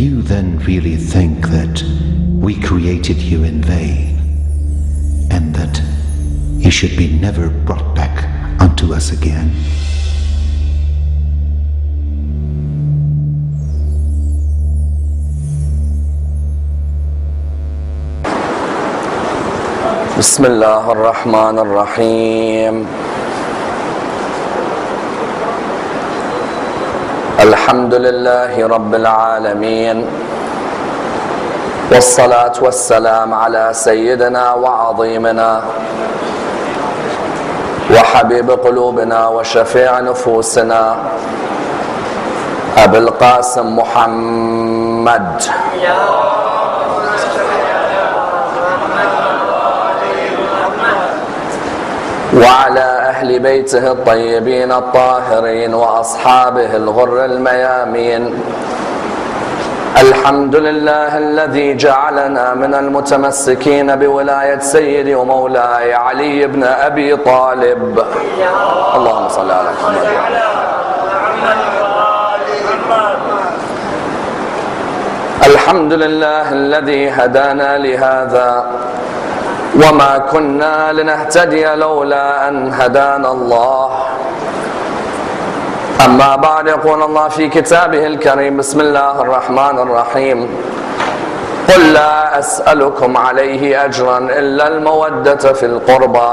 you then really think that we created you in vain, and that you should be never brought back unto us again? Bismillah ar-Rahman ar-Rahim. Alhamdulillahi Rabbil Alameen. Wassalatu wassalam ala Sayyidina wa Azimina wa Habib qulubina wa Shafi'a nufusina Abil Qasim Muhammad وعلى أهل بيته الطيبين الطاهرين وأصحابه الغر الميامين. الحمد لله الذي جعلنا من المتمسكين بولاية سيدي ومولاي علي بن أبي طالب. اللهم صل على محمد. الحمد لله الذي هدانا لهذا وما كنا لنهتدي لولا أن هدانا الله. أما بعد، يقول الله في كتابه الكريم: بسم الله الرحمن الرحيم. قل لا أسألكم عليه أجرا إلا المودة في القربى.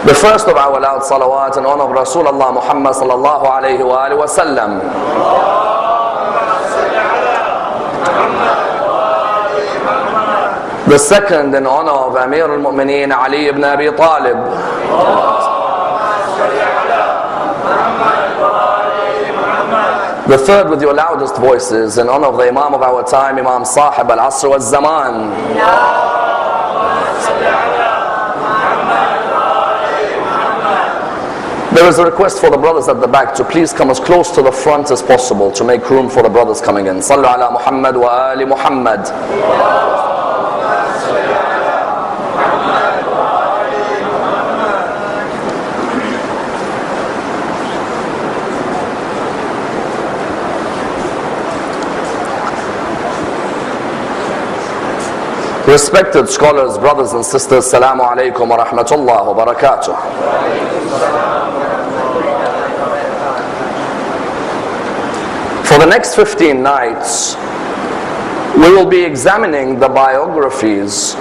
The first of our loud salawat in honor of Rasulullah Muhammad sallallahu alayhi wa alihi wa sallam. The second in honor of Amir al-Mu'mineen Ali ibn Abi Talib. The third with your loudest voices in honor of the Imam of our time, Imam Sahib al-Asr wal-Zaman. There is a request for the brothers at the back to please come as close to the front as possible to make room for the brothers coming in. Sallu ala Muhammad wa ali Muhammad. Respected scholars, brothers and sisters, Assalamu alaikum wa rahmatullah wa barakatuh. For the next 15 nights, we will be examining the biographies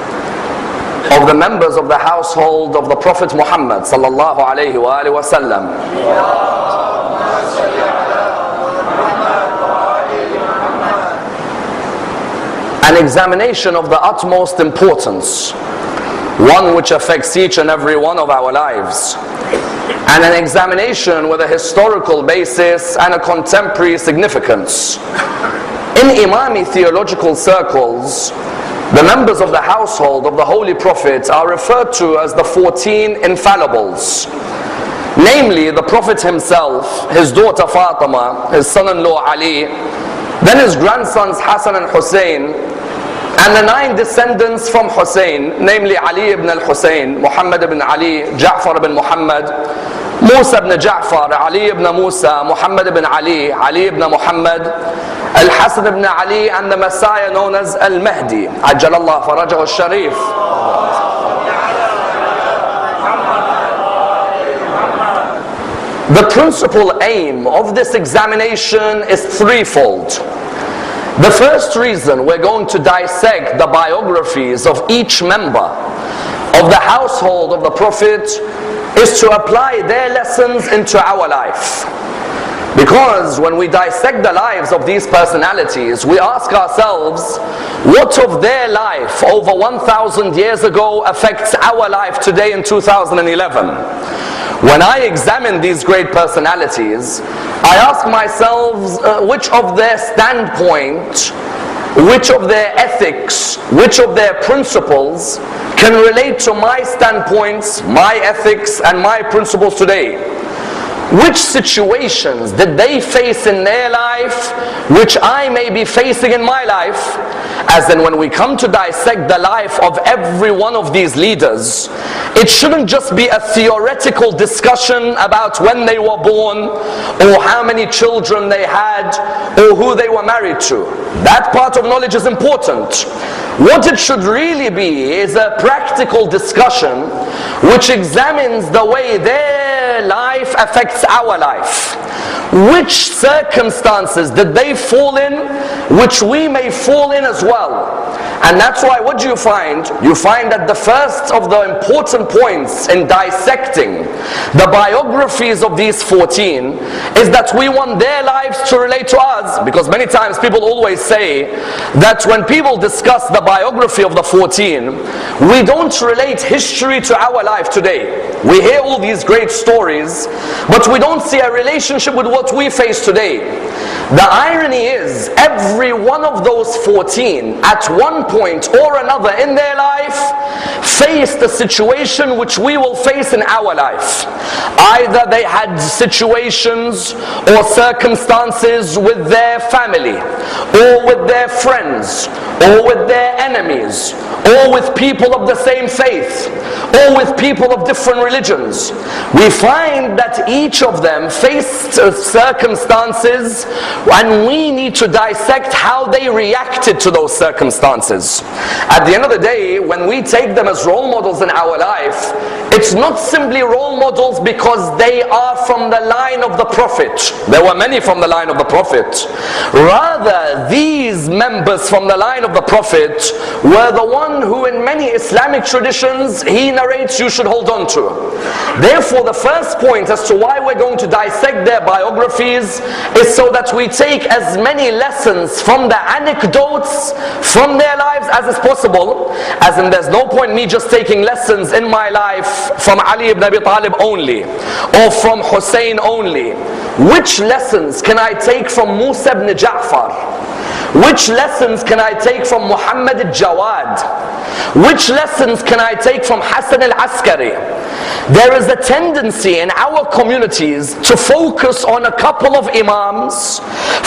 of the members of the household of the Prophet Muhammad sallallahu alayhi wa alihi wa sallam. An examination of the utmost importance, one which affects each and every one of our lives, and an examination with a historical basis and a contemporary significance. In Imami theological circles, the members of the household of the Holy Prophet are referred to as the 14 infallibles, namely the Prophet himself, his daughter Fatima, his son-in-law Ali, then his grandsons Hassan and Hussein, and the 9 descendants from Hussein, namely Ali ibn al-Hussein, Muhammad ibn Ali, Ja'far ibn Muhammad, Musa ibn Ja'far, Ali ibn Musa, Muhammad ibn Ali, Ali ibn Muhammad, Al-Hasan ibn Ali, and the Messiah known as Al-Mahdi, Ajjalallah Farajahu al-Sharif. The principal aim of this examination is threefold. The first reason we're going to dissect the biographies of each member of the household of the Prophet is to apply their lessons into our life. Because when we dissect the lives of these personalities, we ask ourselves, what of their life over 1,000 years ago affects our life today in 2011? When I examine these great personalities, I ask myself which of their standpoint, which of their ethics, which of their principles can relate to my standpoints, my ethics and my principles today. which situations did they face in their life which I may be facing in my life? As in, when we come to dissect the life of every one of these leaders, it shouldn't just be a theoretical discussion about when they were born, or how many children they had, or who they were married to. That part of knowledge is important. What it should really be is a practical discussion which examines the way their life affects our life. Which circumstances did they fall in, which we may fall in as well? And that's why, what do you find? You find that the first of the important points in dissecting the biographies of these 14 is that we want their lives to relate to us. Because many times people always say that when people discuss the biography of the 14, we don't relate history to our life today. We hear all these great stories, but we don't see a relationship with what we face today. The irony is, every one of those 14 at one point or another in their life faced a situation which we will face in our life. Either they had situations or circumstances with their family, or with their friends, or with their enemies, or with people of the same faith, or with people of different religions. We find that each of them faced circumstances, and we need to dissect how they reacted to those circumstances. At the end of the day, when we take them as role models in our life, it's not simply role models because they are from the line of the Prophet. There were many from the line of the Prophet. Rather, these members from the line of the Prophet were the one who in many Islamic traditions he narrates you should hold on to. Therefore, the first point as to why we're going to dissect their biographies is so that we take as many lessons from the anecdotes from their lives as is possible. As in, there's no point me just taking lessons in my life from Ali ibn Abi Talib only, or from Hussein only. Which lessons can I take from Musa ibn Ja'far? Which lessons can I take from Muhammad al-Jawad? Which lessons can I take from Hassan al-Askari? There is a tendency in our communities to focus on a couple of imams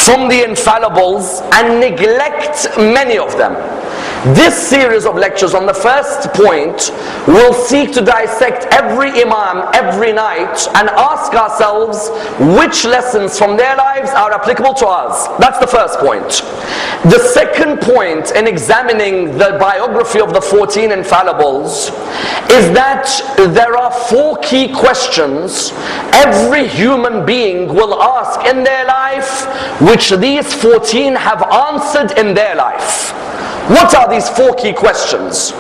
from the infallibles and neglect many of them. This series of lectures on the first point will seek to dissect every imam every night and ask ourselves which lessons from their lives are applicable to us. That's the first point. The second point in examining the biography of the 14 infallibles is that there are 4 key questions every human being will ask in their life, which these 14 have answered in their life. What are these 4 key questions?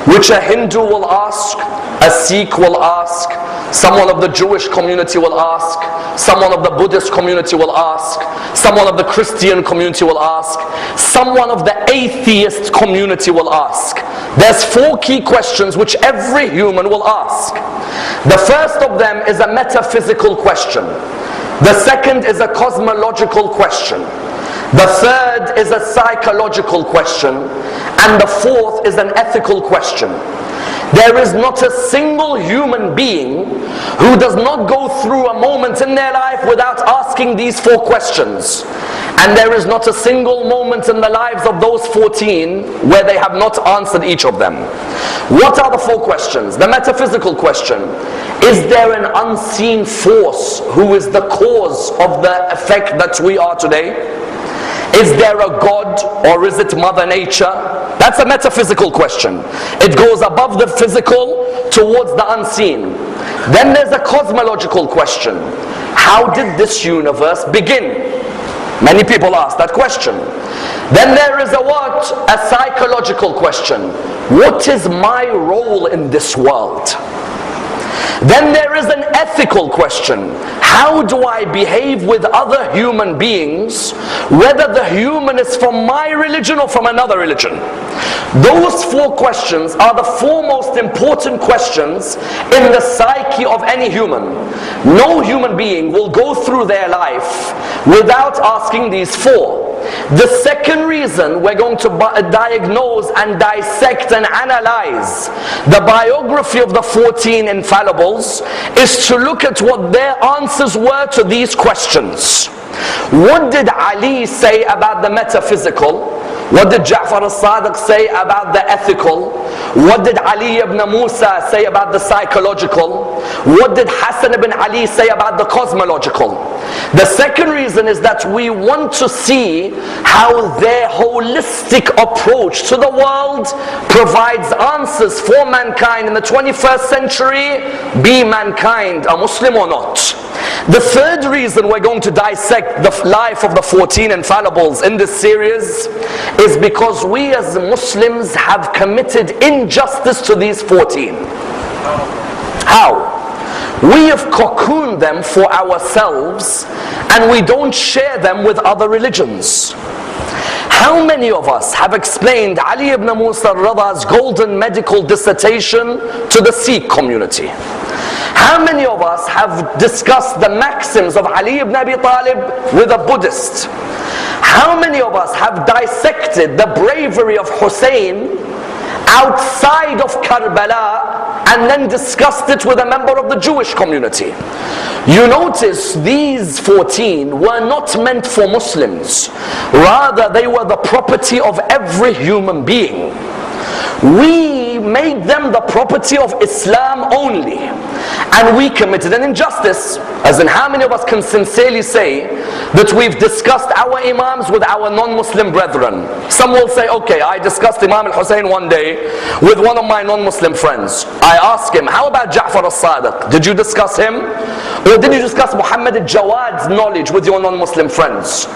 Which a Hindu will ask, a Sikh will ask, someone of the Jewish community will ask, someone of the Buddhist community will ask, someone of the Christian community will ask, someone of the atheist community will ask. There's 4 key questions which every human will ask. The first of them is a metaphysical question. The second is a cosmological question. The third is a psychological question, and the fourth is an ethical question. There is not a single human being who does not go through a moment in their life without asking these 4 questions. And there is not a single moment in the lives of those 14 where they have not answered each of them. What are the 4 questions? The metaphysical question: is there an unseen force who is the cause of the effect that we are today? Is there a God, or is it Mother Nature? That's a metaphysical question. It goes above the physical towards the unseen. Then there's a cosmological question. How did this universe begin? Many people ask that question. Then there is a what? A psychological question. What is my role in this world? Then there is an ethical question. How do I behave with other human beings, whether the human is from my religion or from another religion? Those 4 questions are the 4 most important questions in the psyche of any human. No human being will go through their life without asking these 4. The second reason we're going to diagnose and dissect and analyze the biography of the 14 infallibles is to look at what their answers were to these questions. What did Ali say about the metaphysical? What did Ja'far al-Sadiq say about the ethical? What did Ali ibn Musa say about the psychological? What did Hassan ibn Ali say about the cosmological? The second reason is that we want to see how their holistic approach to the world provides answers for mankind in the 21st century, be mankind a Muslim or not. The third reason we're going to dissect the life of the 14 infallibles in this series is because we as Muslims have committed injustice to these 14. How? We have cocooned them for ourselves and we don't share them with other religions. How many of us have explained Ali ibn Musa al-Rada's golden medical dissertation to the Sikh community? How many of us have discussed the maxims of Ali ibn Abi Talib with a Buddhist? How many of us have dissected the bravery of Hussein outside of Karbala and then discussed it with a member of the Jewish community? You notice these 14 were not meant for Muslims. Rather, they were the property of every human being. We made them the property of Islam only, and we committed an injustice. As in, how many of us can sincerely say that we've discussed our imams with our non-Muslim brethren? Some will say, okay, I discussed Imam al-Hussein one day with one of my non-Muslim friends. I asked him, how about Ja'far al-Sadiq? Did you discuss him? Or did you discuss Muhammad al-Jawad's knowledge with your non-Muslim friends?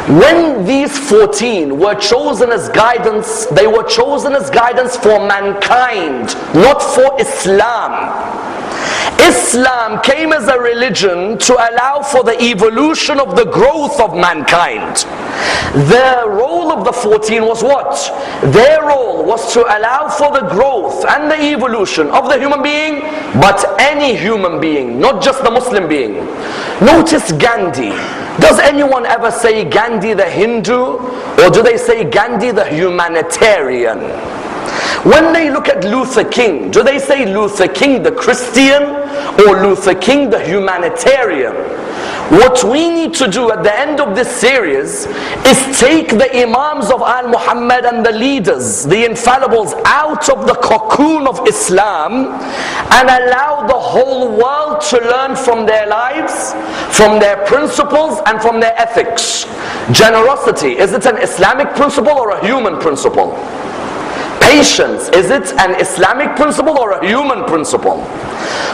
When these 14 were chosen as guidance, they were chosen as guidance for mankind, not for Islam. Islam came as a religion to allow for the evolution of the growth of mankind. The role of the 14 was what? Their role was to allow for the growth and the evolution of the human being, but any human being, not just the Muslim being. Notice Gandhi. Does anyone ever say Gandhi the Hindu, or do they say Gandhi the humanitarian? When they look at Luther King, do they say Luther King the Christian or Luther King the humanitarian? What we need to do at the end of this series is take the Imams of Al-Muhammad and the leaders, the infallibles, out of the cocoon of Islam and allow the whole world to learn from their lives, from their principles and from their ethics. Generosity, is it an Islamic principle or a human principle? Patience, is it an Islamic principle or a human principle?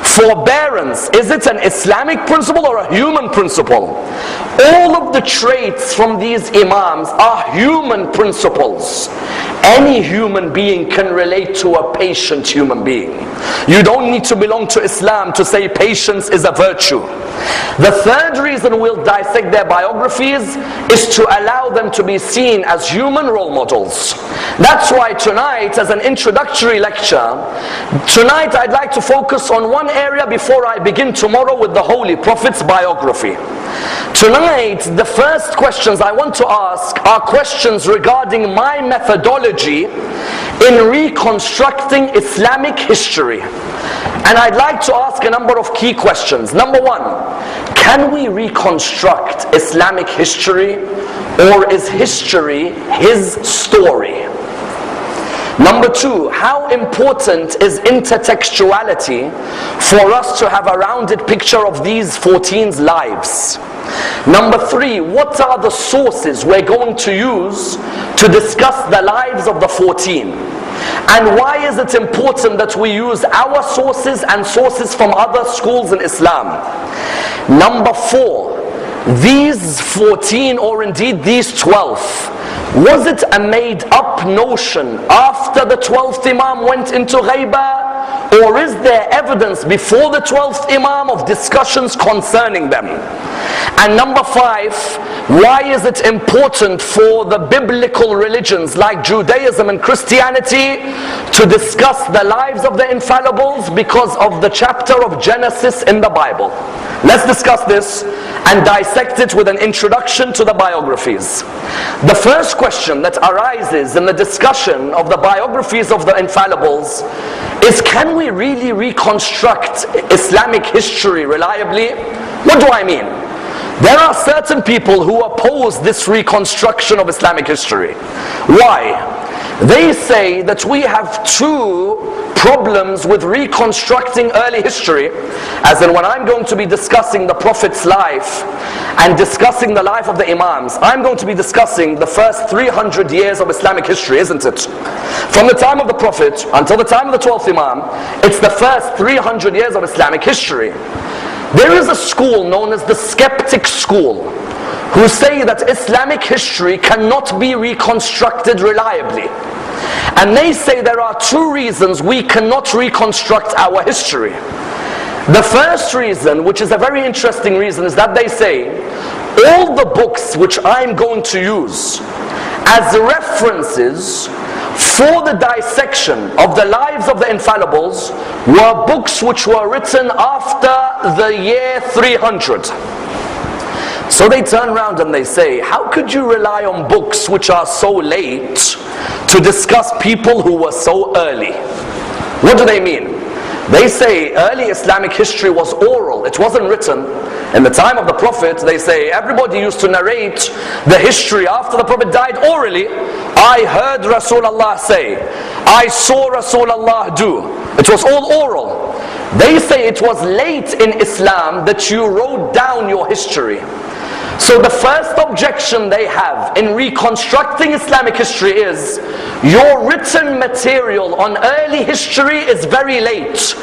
Forbearance, is it an Islamic principle or a human principle? All of the traits from these Imams are human principles. Any human being can relate to a patient human being. You don't need to belong to Islam to say patience is a virtue. The third reason we'll dissect their biographies is to allow them to be seen as human role models. That's why tonight, as an introductory lecture, tonight I'd like to focus on one area before I begin tomorrow with the Holy Prophet's biography. Tonight, the first questions I want to ask are questions regarding my methodology in reconstructing Islamic history. And I'd like to ask a number of key questions. Number one, can we reconstruct Islamic history, or is history his story? Number two, how important is intertextuality for us to have a rounded picture of these 14's lives? Number three, what are the sources we're going to use to discuss the lives of the 14? And why is it important that we use our sources and sources from other schools in Islam? Number four, these 14, or indeed these 12, was it a made up notion after the 12th Imam went into Ghaibah? Or is there evidence before the 12th Imam of discussions concerning them? And number five, why is it important for the biblical religions like Judaism and Christianity to discuss the lives of the infallibles? Because of the chapter of Genesis in the Bible. Let's discuss this and dissect it with an introduction to the biographies. The first question that arises in the discussion of the biographies of the infallibles is, can we really reconstruct Islamic history reliably? What do I mean? There are certain people who oppose this reconstruction of Islamic history. Why? They say that we have two problems with reconstructing early history, as in when I'm going to be discussing the Prophet's life and discussing the life of the Imams, I'm going to be discussing the first 300 years of Islamic history, isn't it? From the time of the Prophet until the time of the 12th Imam, it's the first 300 years of Islamic history. There is a school known as the skeptic school, who say that Islamic history cannot be reconstructed reliably. And they say there are two reasons we cannot reconstruct our history. The first reason, which is a very interesting reason, is that they say all the books which I'm going to use as references for the dissection of the lives of the infallibles were books which were written after the year 300. So they turn around and they say, how could you rely on books which are so late to discuss people who were so early? What do they mean? They say early Islamic history was oral, it wasn't written. In the time of the Prophet, they say everybody used to narrate the history after the Prophet died orally. I heard Rasulullah say, I saw Rasulullah do. It was all oral. They say it was late in Islam that you wrote down your history. So the first objection they have in reconstructing Islamic history is, your written material on early history is very late.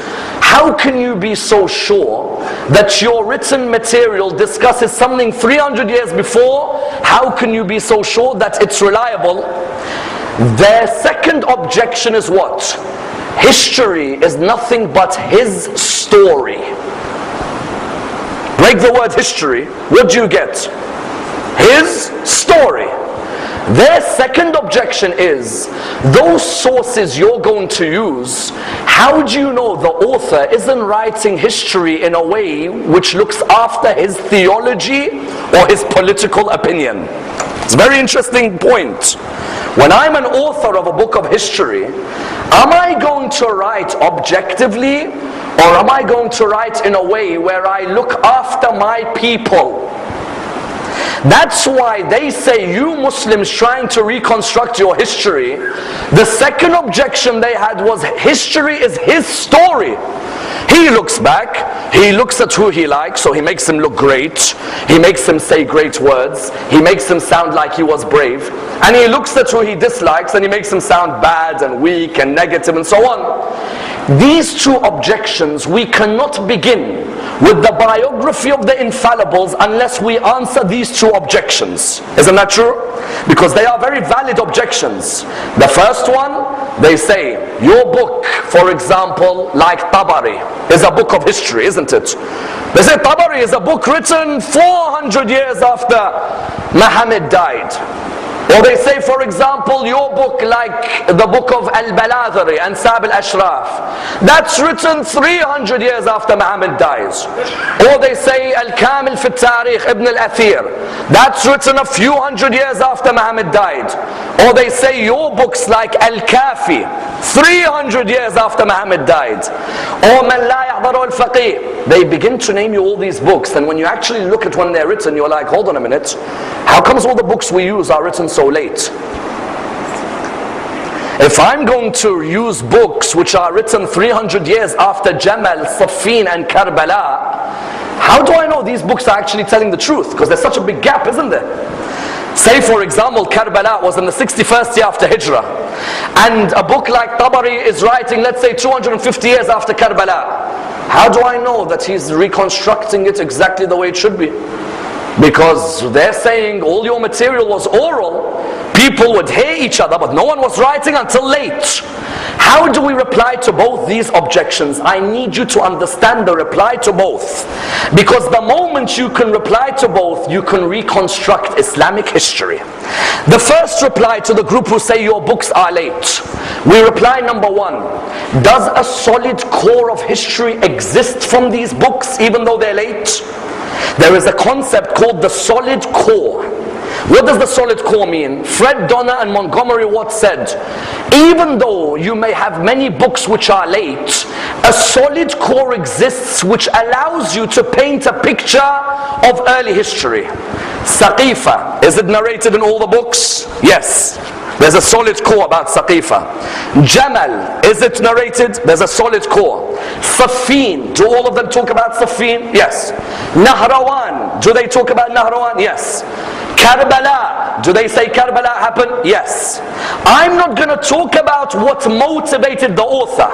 How can you be so sure that your written material discusses something 300 years before? How can you be so sure that it's reliable? Their second objection is what? History is nothing but his story. Break the word history, what do you get? His story. Their second objection is, those sources you're going to use, how do you know the author isn't writing history in a way which looks after his theology or his political opinion? It's a very interesting point. When I'm an author of a book of history, am I going to write objectively, or am I going to write in a way where I look after my people? That's why they say, you Muslims trying to reconstruct your history, the second objection they had was, history is his story. He looks back, he looks at who he likes, so he makes him look great, he makes him say great words, he makes him sound like he was brave, and he looks at who he dislikes and he makes him sound bad and weak and negative and so on. These two objections, we cannot begin with the biography of the infallibles unless we answer these two objections. Isn't that true? Because they are very valid objections. The first one, they say, your book, for example, like Tabari, is a book of history, isn't it? They say Tabari is a book written 400 years after Muhammad died. Or they say, for example, your book like the book of Al-Baladhari and Sab al-Ashraf, that's written 300 years after Muhammad dies. Or they say Al-Kamil fi al-Tarikh Ibn al-Athir, that's written a few hundred years after Muhammad died. Or they say your books like Al-Kafi, 300 years after Muhammad died. Or Man La Yahdaru al-Faqih. They begin to name you all these books, and when you actually look at when they're written, you're like, hold on a minute, how comes all the books we use are written so late? If I'm going to use books which are written 300 years after Jamal, Siffin and Karbala, how do I know these books are actually telling the truth? Because there's such a big gap, isn't there? Say for example, Karbala was in the 61st year after Hijrah, and a book like Tabari is writing, let's say 250 years after Karbala. How do I know that he's reconstructing it exactly the way it should be? Because they're saying all your material was oral, people would hear each other, but no one was writing until late. How do we reply to both these objections? I need you to understand the reply to both. Because the moment you can reply to both, you can reconstruct Islamic history. The first reply to the group who say your books are late, we reply, number one, does a solid core of history exist from these books even though they're late? There is a concept called the solid core. What does the solid core mean? Fred Donner and Montgomery Watt said, even though you may have many books which are late, a solid core exists which allows you to paint a picture of early history. Saqifa, is it narrated in all the books? Yes. There's a solid core about Saqifa. Jamal, is it narrated? There's a solid core. Safin, do all of them talk about Safin? Yes. Nahrawan, do they talk about Nahrawan? Yes. Karbala, do they say Karbala happened? Yes. I'm not going to talk about what motivated the author.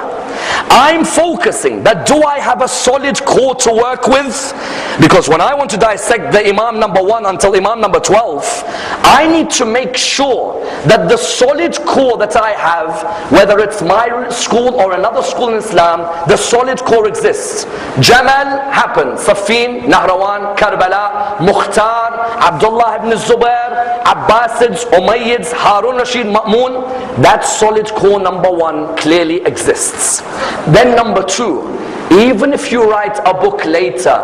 I'm focusing that do I have a solid core to work with? Because when I want to dissect the Imam number 1 until Imam number 12, I need to make sure that the solid core that I have, whether it's my school or another school in Islam, the solid core exists. Jamal happened, Safin, Nahrawan, Karbala, Mukhtar, Abdullah ibn Zubair, Abbasids, Umayyads, Harun Rashid, Ma'mun. That solid core number 1 clearly exists. Then number 2, even if you write a book later,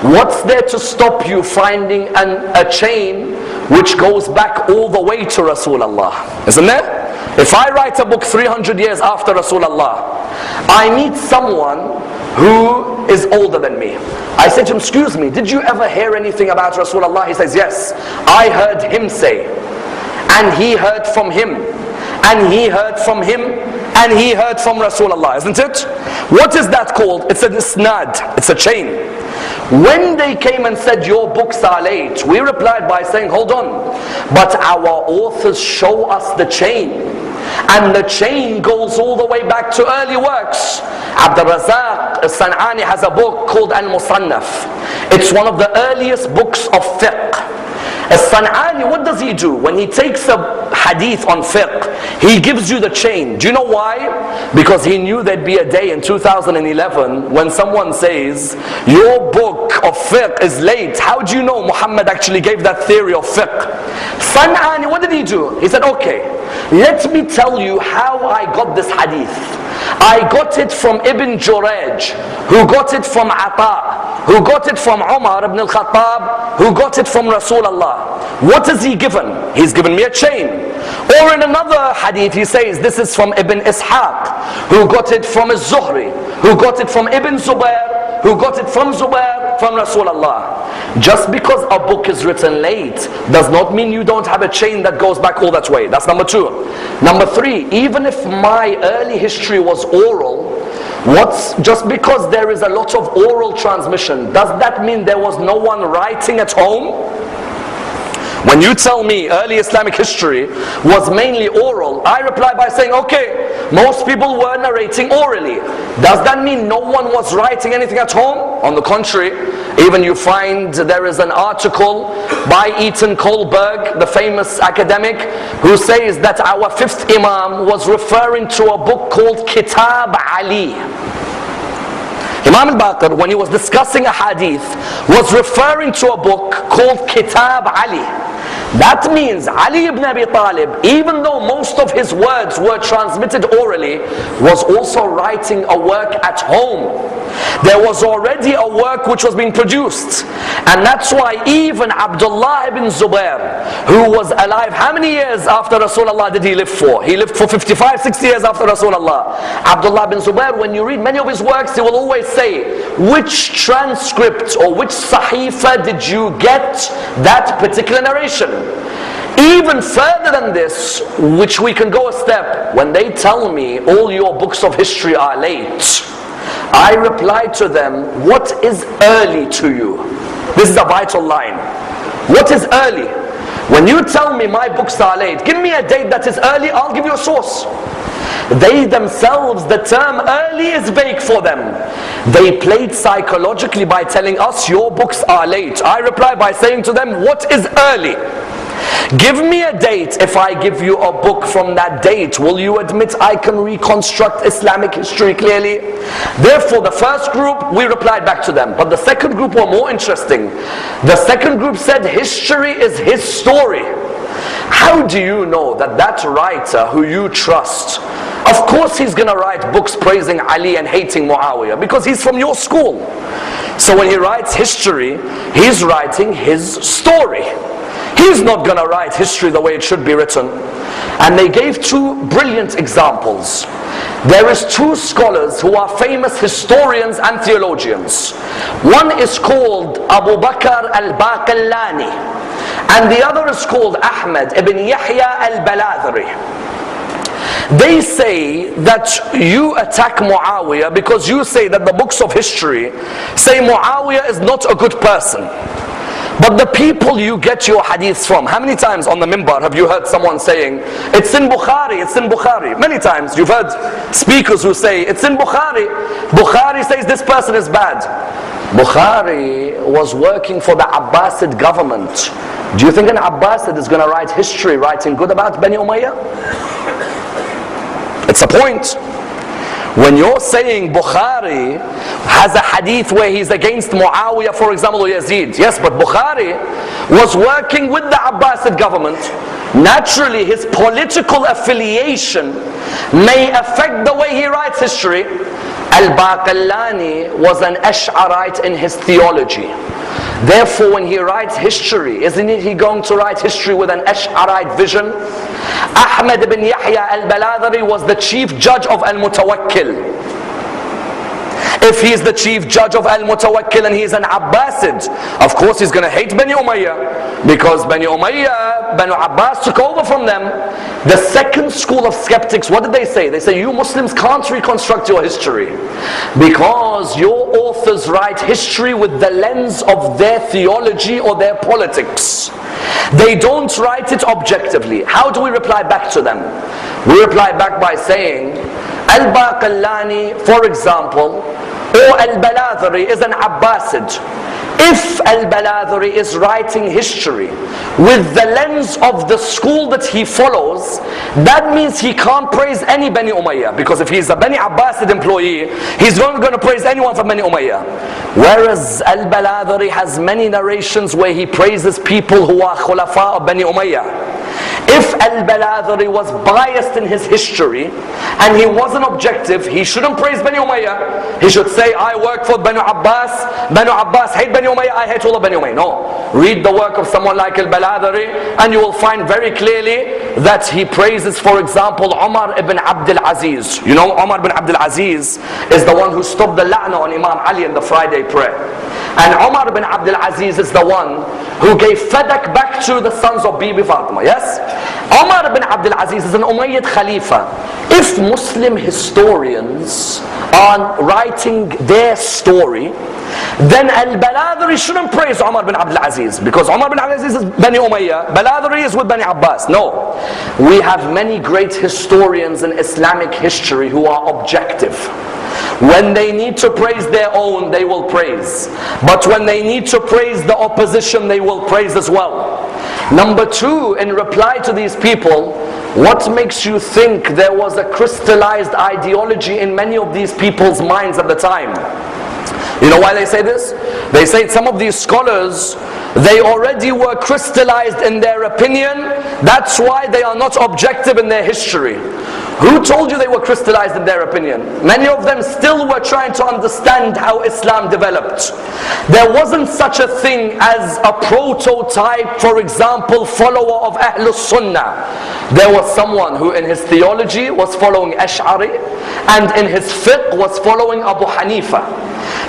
what's there to stop you finding a chain which goes back all the way to Rasulullah? Isn't there? If I write a book 300 years after Rasulullah, I meet someone who is older than me. I said to him, excuse me, did you ever hear anything about Rasulullah? He says, yes, I heard him say, and he heard from him, and he heard from him, and he heard from Rasulullah, isn't it? What is that called? It's an isnad, it's a chain. When they came and said your books are late, we replied by saying, hold on, but our authors show us the chain, and the chain goes all the way back to early works. Abdul Razak San'ani has a book called Al-Musannaf. It's one of the earliest books of fiqh. As-San'ani, what does he do? When he takes a hadith on fiqh, he gives you the chain. Do you know why? Because he knew there'd be a day in 2011 when someone says, your book of fiqh is late. How do you know Muhammad actually gave that theory of fiqh? San'ani, what did he do? He said, okay, let me tell you how I got this hadith. I got it from Ibn Juraj, who got it from Ata, who got it from Umar ibn al-Khattab, who got it from Rasulullah. What is he given? He's given me a chain. Or in another hadith he says, this is from Ibn Ishaq, who got it from Az-Zuhri, who got it from Ibn Zubair, who got it from Zubair, from Rasulullah. Just because a book is written late does not mean you don't have a chain that goes back all that way. That's number 2. Number 3, even if my early history was oral, just because there is a lot of oral transmission, does that mean there was no one writing at home? When you tell me early Islamic history was mainly oral, I reply by saying, okay, most people were narrating orally. Does that mean no one was writing anything at home? On the contrary, even you find there is an article by Eaton Kohlberg, the famous academic, who says that our 5th Imam was referring to a book called Kitab Ali. Imam al-Baqir, when he was discussing a hadith, was referring to a book called Kitab Ali. That means Ali ibn Abi Talib, even though most of his words were transmitted orally, was also writing a work at home. There was already a work which was being produced. And that's why even Abdullah ibn Zubair, who was alive, how many years after Rasulullah did he live for? He lived for 55, 60 years after Rasulullah. Abdullah ibn Zubair, when you read many of his works, he will always say, which transcript or which sahifa did you get that particular narration? Even further than this, which we can go a step, when they tell me all your books of history are late, I reply to them, what is early to you? This is a vital line. What is early? When you tell me my books are late, give me a date that is early, I'll give you a source. They themselves, the term early is vague for them. They played psychologically by telling us your books are late. I reply by saying to them, what is early? Give me a date. If I give you a book from that date, will you admit I can reconstruct Islamic history clearly? Therefore, the first group, we replied back to them. But the second group were more interesting. The second group said history is his story. How do you know that that writer who you trust, of course he's going to write books praising Ali and hating Muawiyah, because he's from your school. So when he writes history, he's writing his story. He's not going to write history the way it should be written. And they gave two brilliant examples. There is two scholars who are famous historians and theologians. One is called Abu Bakr al-Baqillani, and the other is called Ahmad ibn Yahya al-Baladhri. They say that you attack Muawiyah because you say that the books of history say Muawiyah is not a good person. But the people you get your hadiths from, how many times on the minbar have you heard someone saying, it's in Bukhari, it's in Bukhari? Many times you've heard speakers who say, it's in Bukhari. Bukhari says this person is bad. Bukhari was working for the Abbasid government. Do you think an Abbasid is going to write history writing good about Bani Umayyah? It's a point. When you're saying Bukhari has a hadith where he's against Muawiyah, for example, or Yazid, yes, but Bukhari was working with the Abbasid government. Naturally, his political affiliation may affect the way he writes history. Al-Baqillani was an Ash'arite in his theology. Therefore, when he writes history, isn't he going to write history with an Ash'arite vision? Ahmad ibn Yahya al-Baladhri was the chief judge of Al-Mutawakkil. If he's the chief judge of Al-Mutawakkil and he's an Abbasid, of course he's going to hate Bani Umayyah, because Bani Umayyah, Banu Abbas took over from them. The second school of skeptics, what did they say? They say, you Muslims can't reconstruct your history because your authors write history with the lens of their theology or their politics. They don't write it objectively. How do we reply back to them? We reply back by saying, Al-Baqillani, for example, or Al-Baladhri is an Abbasid. If Al-Baladhri is writing history with the lens of the school that he follows, that means he can't praise any Bani Umayyah, because if he's a Bani Abbasid employee, he's not going to praise anyone from Bani Umayyah. Whereas Al-Baladhri has many narrations where he praises people who are Khulafa of Bani Umayyah. If Al-Baladhri was biased in his history and he wasn't objective, he shouldn't praise Bani Umayyah. He should say, I work for Banu Abbas hate Bani Umayyah, I hate all of Bani Umayyah. No. Read the work of someone like Al-Baladhri and you will find very clearly that he praises, for example, Umar ibn Abdul Aziz. You know, Umar ibn Abdul Aziz is the one who stopped the la'na on Imam Ali in the Friday prayer. And Umar ibn Abdul Aziz is the one who gave Fadak back to the sons of Bibi Fatima. Yes? Umar ibn Abdul Aziz is an Umayyad Khalifa. If Muslim historians are writing their story, then Al-Baladhri shouldn't praise Umar ibn Abdul Aziz, because Umar ibn Abdul Aziz is Bani Umayyah, Baladhri is with Bani Abbas. No. We have many great historians in Islamic history who are objective. When they need to praise their own, they will praise. But when they need to praise the opposition, they will praise as well. Number two, in reply to these people, what makes you think there was a crystallized ideology in many of these people's minds at the time? You know why they say this? They say some of these scholars, they already were crystallized in their opinion. That's why they are not objective in their history. Who told you they were crystallized in their opinion? Many of them still were trying to understand how Islam developed. There wasn't such a thing as a prototype, for example, follower of Ahlus Sunnah. There was someone who in his theology was following Ash'ari and in his fiqh was following Abu Hanifa.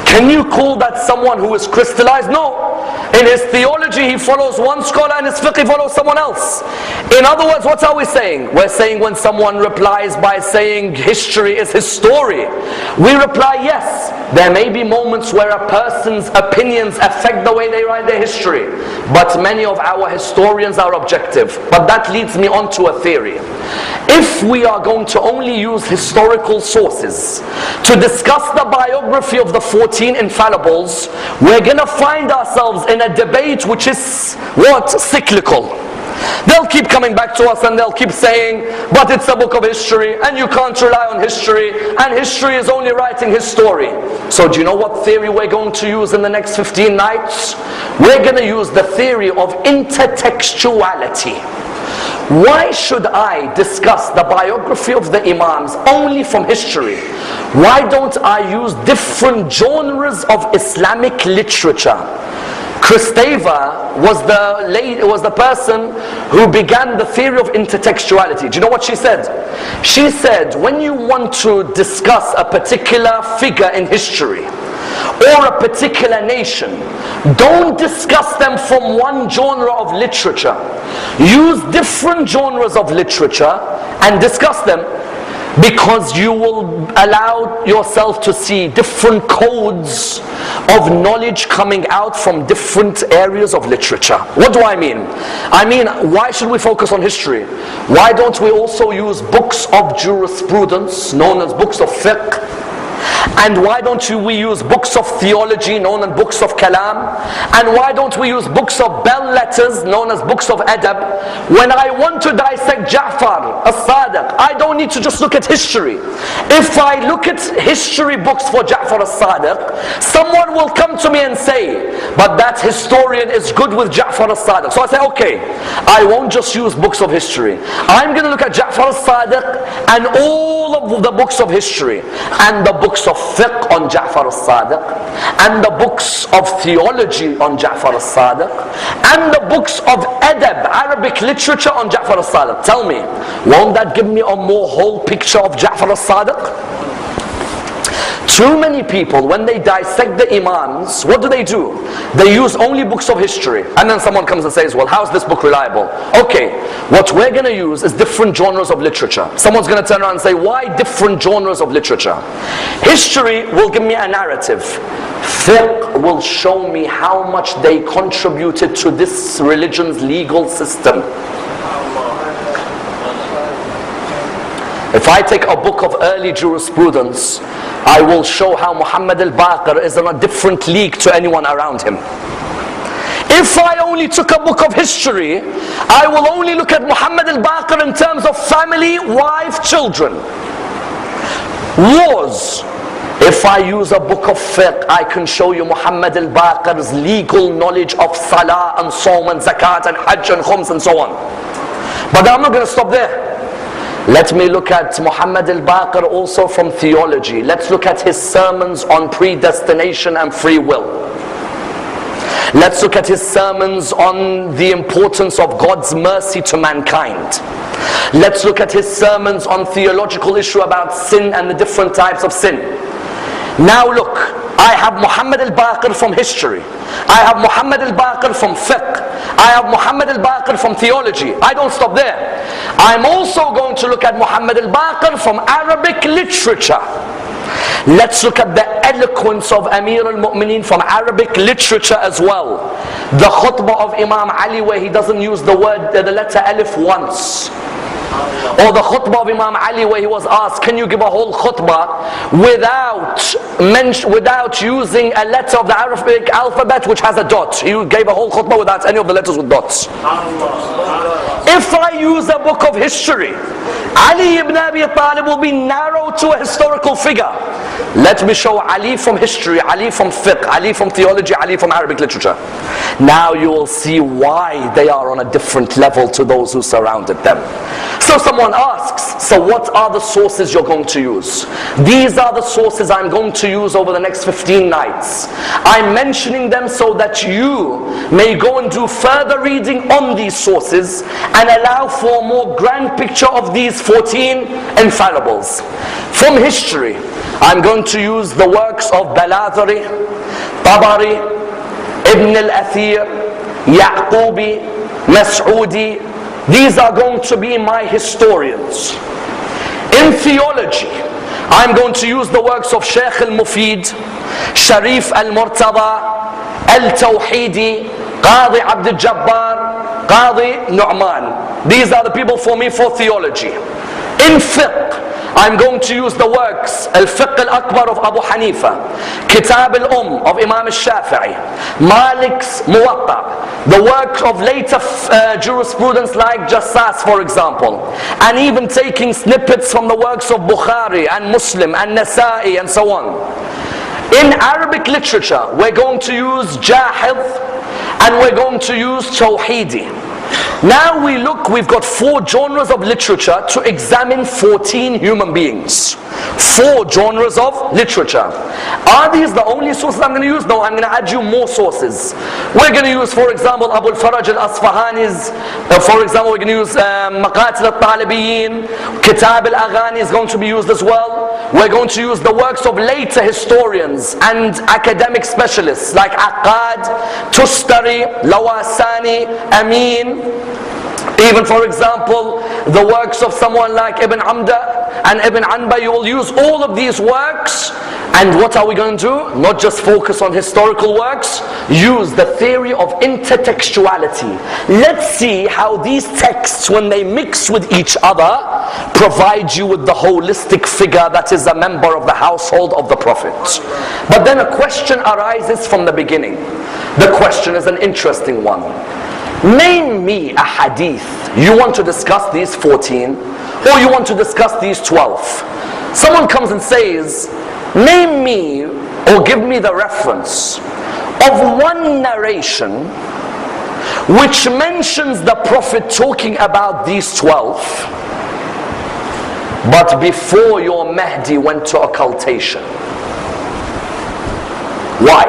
Can you call that someone who is crystallized? No. In his theology he follows one scholar, and his fiqh he follows someone else. In other words, what are we saying? We're saying when someone replies by saying history is his story, we reply yes. There may be moments where a person's opinions affect the way they write their history, but many of our historians are objective. But that leads me on to a theory. If we are going to only use historical sources to discuss the biography of the 14 infallibles, we're going to find ourselves in a debate which is what? Cyclical. They'll keep coming back to us and they'll keep saying, but it's a book of history and you can't rely on history, and history is only writing his story. So do you know what theory we're going to use in the next 15 nights? We're going to use the theory of intertextuality. why should I discuss the biography of the Imams only from history? Why don't I use different genres of Islamic literature? Christeva was the person who began the theory of intertextuality. Do you know what she said? She said, when you want to discuss a particular figure in history or a particular nation, don't discuss them from one genre of literature. Use different genres of literature and discuss them, because you will allow yourself to see different codes of knowledge coming out from different areas of literature. What do I mean? I mean, why should we focus on history? Why don't we also use books of jurisprudence, known as books of fiqh? And why don't we use books of theology, known as books of kalam? And why don't we use books of bell letters, known as books of adab? When I want to dissect Ja'far as-Sadiq, I don't need to just look at history. If I look at history books for Ja'far as-Sadiq, someone will come to me and say, but that historian is good with Ja'far as-Sadiq. So I say, okay, I won't just use books of history. I'm going to look at Ja'far as-Sadiq and all of the books of history, and the books of fiqh on Ja'far as-Sadiq, and the books of theology on Ja'far as-Sadiq, and the books of adab, Arabic literature on Ja'far as-Sadiq. Tell me, won't that give me a more whole picture of Ja'far as-Sadiq? Too many people, when they dissect the Imams, what do? They use only books of history. And then someone comes and says, well, how's this book reliable? Okay, what we're going to use is different genres of literature. Someone's going to turn around and say, why different genres of literature? History will give me a narrative. Fiqh will show me how much they contributed to this religion's legal system. If I take a book of early jurisprudence, I will show how Muhammad al-Baqir is in a different league to anyone around him. If I only took a book of history, I will only look at Muhammad al-Baqir in terms of family, wife, children, wars. If I use a book of fiqh, I can show you Muhammad al-Baqir's legal knowledge of salah and sawm and zakat and hajj and khums and so on. But I'm not going to stop there. Let me look at Muhammad al-Baqir also from theology. Let's look at his sermons on predestination and free will. Let's look at his sermons on the importance of God's mercy to mankind. Let's look at his sermons on theological issue about sin and the different types of sin. Now look, I have Muhammad al-Baqir from history. I have Muhammad al-Baqir from fiqh. I have Muhammad al-Baqir from theology. I don't stop there. I'm also going to look at Muhammad al-Baqir from Arabic literature. Let's look at the eloquence of Amir al-Mu'mineen from Arabic literature as well. The khutbah of Imam Ali, where he doesn't use the letter alif once. Or the khutbah of Imam Ali, where he was asked, can you give a whole khutbah without using a letter of the Arabic alphabet which has a dot? He gave a whole khutbah without any of the letters with dots. If I use a book of history, Ali ibn Abi Talib will be narrow to a historical figure. Let me show Ali from history, Ali from fiqh, Ali from theology, Ali from Arabic literature. Now you will see why they are on a different level to those who surrounded them. So someone asks, so what are the sources you're going to use? These are the sources I'm going to use over the next 15 nights. I'm mentioning them so that you may go and do further reading on these sources and allow for a more grand picture of these 14 infallibles. From history, I'm going to use the works of Baladhari, Tabari, Ibn al-Athir, Yaqubi, Mas'udi. These are going to be my historians. In theology, I'm going to use the works of Shaykh al-Mufid, Sharif al-Murtada, al-Tawhidi, Qadi Abd al-Jabbar, Qadi Nu'man. These are the people for me for theology. In fiqh, I'm going to use the works Al-Fiqh Al-Akbar of Abu Hanifa, Kitab Al-Umm of Imam Al-Shafi'i, Malik's Muwatta, the work of later jurisprudence like Jassas, for example, and even taking snippets from the works of Bukhari and Muslim and Nasa'i and so on. In Arabic literature, we're going to use Jahid and we're going to use Tawhidi. Now we look, we've got 4 genres of literature to examine 14 human beings. 4 genres of literature. Are these the only sources I'm going to use? No, I'm going to add you more sources. We're going to use, for example, Abu al-Faraj al-Asfahani's, for example, we're going to use Maqatil al-Talibiyin, Kitab al-Aghani is going to be used as well. We're going to use the works of later historians and academic specialists like Aqad, Tustari, Lawasani, Amin. Even, for example, the works of someone like Ibn Amda and Ibn Anba. You will use all of these works. And what are we going to do? Not just focus on historical works. Use the theory of intertextuality. Let's see how these texts, when they mix with each other, provide you with the holistic figure that is a member of the household of the Prophet. But then a question arises from the beginning. The question is an interesting one. Name me a hadith. You want to discuss these 14, or you want to discuss these 12. Someone comes and says, name me or give me the reference of one narration which mentions the Prophet talking about these 12, but before your Mahdi went to occultation. Why?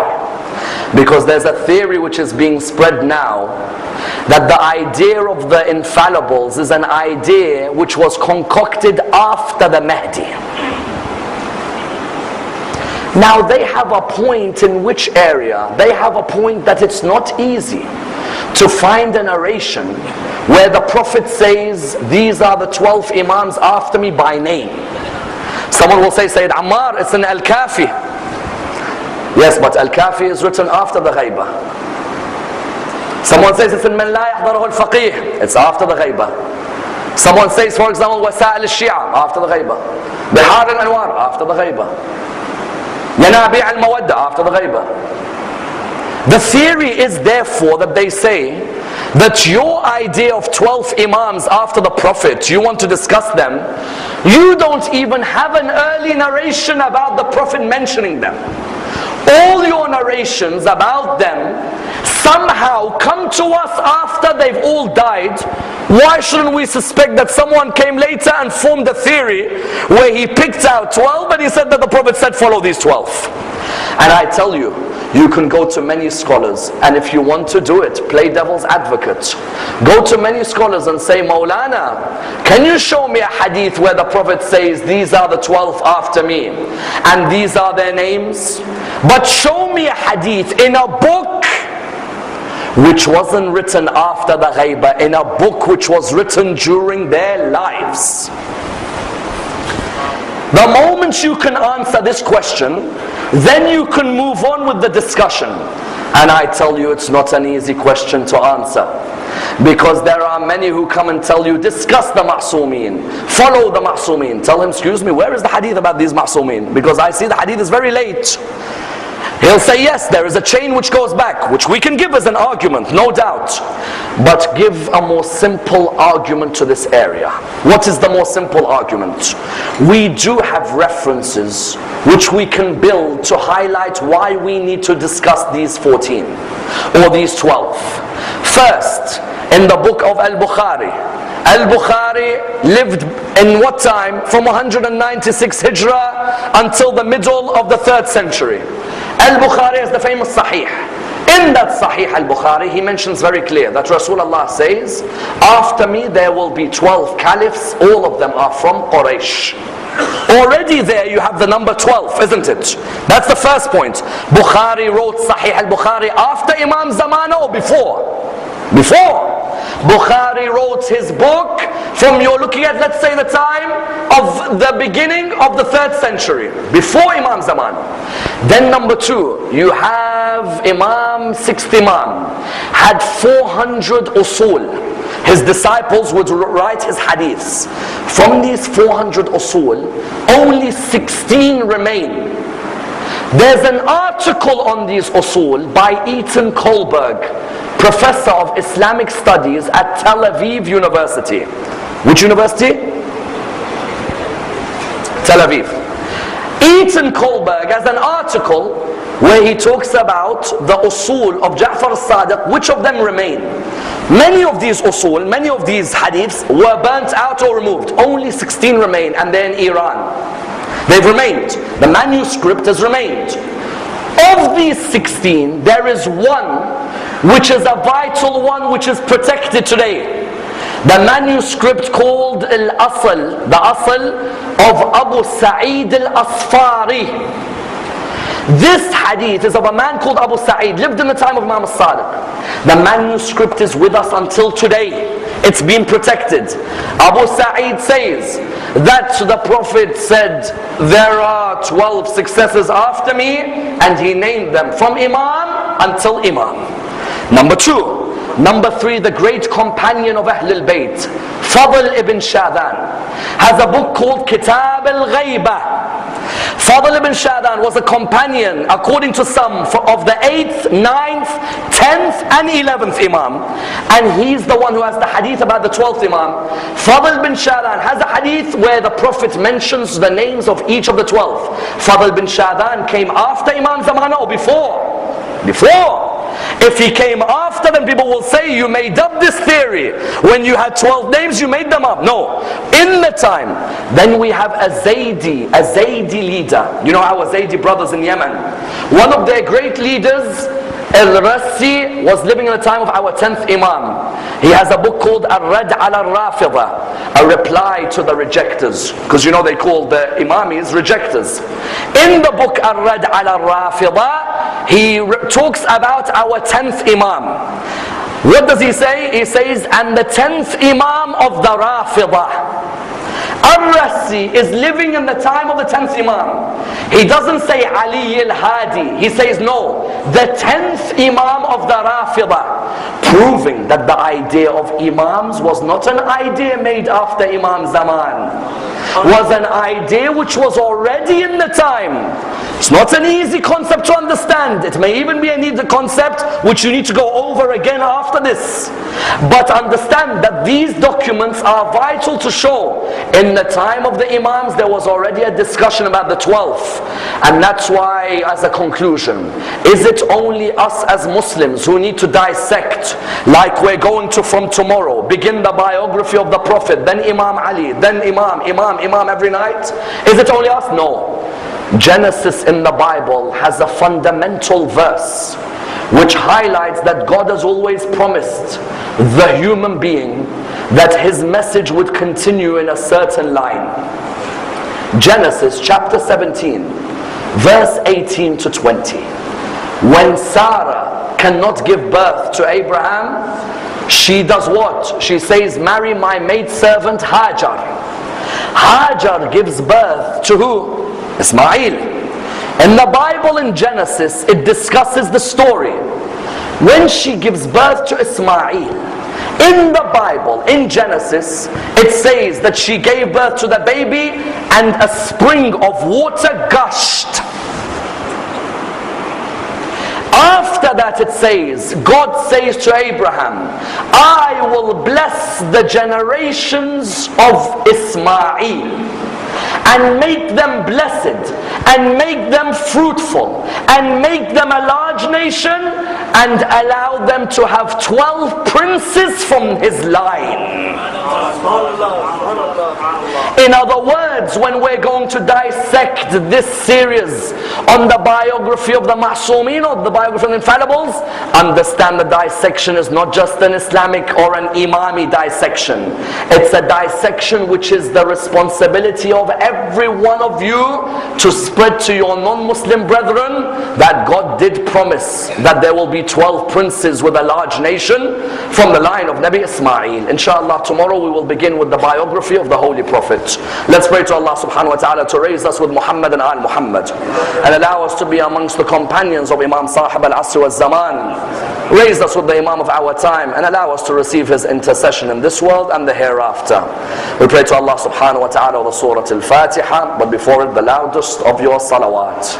Because there's a theory which is being spread now that the idea of the infallibles is an idea which was concocted after the Mahdi. Now they have a point in which area? They have a point that it's not easy to find a narration where the Prophet says, these are the 12 Imams after me by name. Someone will say, Sayyid Ammar, it's in Al-Kafi. Yes, but Al-Kafi is written after the Ghaibah. Someone says it's in Man La Yahdaruhu Al-Faqih. It's after the Ghaibah. Someone says, for example, Wasa'il Al-Shia, after the Ghaibah. Bihar Al-Anwar, after the Ghaibah. Yanabi' Al-Mawadda, after the Ghaibah. The theory is therefore that they say that your idea of 12 Imams after the Prophet, you want to discuss them, you don't even have an early narration about the Prophet mentioning them. All your narrations about them somehow come to us after they've all died. Why shouldn't we suspect that someone came later and formed a theory where he picked out 12 and he said that the Prophet said follow these 12? And I tell you, you can go to many scholars, and if you want to do it, play devil's advocate. Go to many scholars and say, Maulana, can you show me a hadith where the Prophet says, these are the 12 after me, and these are their names? But show me a hadith in a book which wasn't written after the Ghaibah, in a book which was written during their lives. The moment you can answer this question, then you can move on with the discussion. And I tell you, it's not an easy question to answer. Because there are many who come and tell you, discuss the Ma'soomeen, follow the Ma'soomeen. Tell him, excuse me, where is the hadith about these Ma'soomeen? Because I see the hadith is very late. He'll say, yes, there is a chain which goes back, which we can give as an argument, no doubt. But give a more simple argument to this area. What is the more simple argument? We do have references which we can build to highlight why we need to discuss these 14 or these 12. First, in the book of Al-Bukhari. Al-Bukhari lived in what time? From 196 Hijrah until the middle of the 3rd century. Al-Bukhari is the famous Sahih. In that Sahih Al-Bukhari, he mentions very clear that Rasulullah says, after me there will be 12 caliphs, all of them are from Quraysh. Already there you have the number 12, isn't it? That's the first point. Bukhari wrote Sahih Al-Bukhari after Imam Zamana or before? Before. Bukhari wrote his book from, you're looking at, let's say, the time of the beginning of the 3rd century, before Imam Zaman. Then number 2, you have Imam, 6th Imam, had 400 usul. His disciples would write his hadiths. From these 400 usul, only 16 remain. There's an article on these usul by Eaton Kohlberg, professor of Islamic studies at Tel Aviv University. Which university? Tel Aviv. Eaton Kohlberg has an article where he talks about the usul of Ja'far as-Sadiq, which of them remain. Many of these usul, many of these hadiths were burnt out or removed. Only 16 remain, and they're in Iran. They've remained. The manuscript has remained. Of these 16, there is one which is a vital one, which is protected today. The manuscript called Al-Asl, the Asl of Abu Sa'id al-Asfari. This hadith is of a man called Abu Sa'id, lived in the time of Imam al-Sadiq. The manuscript is with us until today. It's been protected. Abu Sa'id says that the Prophet said, there are 12 successors after me, and he named them from Imam until Imam. Number 2. Number 3, the great companion of Ahlulbayt, Fadl ibn Shadan, has a book called Kitab al-Ghaybah. Fadl ibn Shadan was a companion, according to some, of the 8th, 9th, 10th and 11th Imam. And he's the one who has the hadith about the 12th Imam. Fadl ibn Shadan has a hadith where the Prophet mentions the names of each of the 12. Fadl ibn Shadan came after Imam Zamana or before? Before. If he came after them, people will say, you made up this theory. When you had 12 names, you made them up. No. In the time, then we have a Zaydi leader. You know our Zaydi brothers in Yemen. One of their great leaders, Al-Rassi, was living in the time of our 10th Imam. He has a book called Ar-Rad al-Rafida, a reply to the rejectors. Because you know they call the Imamis rejectors. In the book Ar-Rad al-Rafida, he talks about our 10th Imam. What does he say? He says, and the 10th Imam of the Rafida. Ar-Rassi is living in the time of the 10th Imam. He doesn't say Ali al-Hadi. He says no, the 10th Imam of the Rafida, proving that the idea of Imams was not an idea made after Imam Zaman. Was an idea which was already in the time. It's not an easy concept to understand. It may even be a needed concept which you need to go over again after this. But understand that these documents are vital to show in the time of the Imams there was already a discussion about the 12th. And that's why, as a conclusion, is it only us as Muslims who need to dissect, like we're going to from tomorrow, begin the biography of the Prophet, then Imam Ali, then Imam every night? Is it only us? No. Genesis in the Bible has a fundamental verse which highlights that God has always promised the human being that his message would continue in a certain line. Genesis chapter 17, verse 18 to 20. When Sarah cannot give birth to Abraham, she does what? She says, marry my maidservant Hajar. Hajar gives birth to who? Ismail. In the Bible in Genesis, it discusses the story. When she gives birth to Ismail, in the Bible, in Genesis, it says that she gave birth to the baby and a spring of water gushed. After that it says, God says to Abraham, I will bless the generations of Ismail and make them blessed and make them fruitful and make them a large nation and allow them to have 12 princes from his line. In other words, when we're going to dissect this series on the biography of the Ma'soomeen, or the biography of the Infallibles, understand the dissection is not just an Islamic or an Imami dissection. It's a dissection which is the responsibility of every one of you to spread to your non-Muslim brethren that God did promise that there will be 12 princes with a large nation from the line of Nabi Ismail. Inshallah, tomorrow we will begin with the biography of the Holy Prophet. Let's pray to Allah subhanahu wa ta'ala to raise us with Muhammad and Al Muhammad and allow us to be amongst the companions of Imam Sahib al-Asr wal-Zaman. Raise us with the Imam of our time and allow us to receive his intercession in this world and the hereafter. We pray to Allah subhanahu wa ta'ala with the Surah Al-Fatiha, but before it the loudest of your salawat.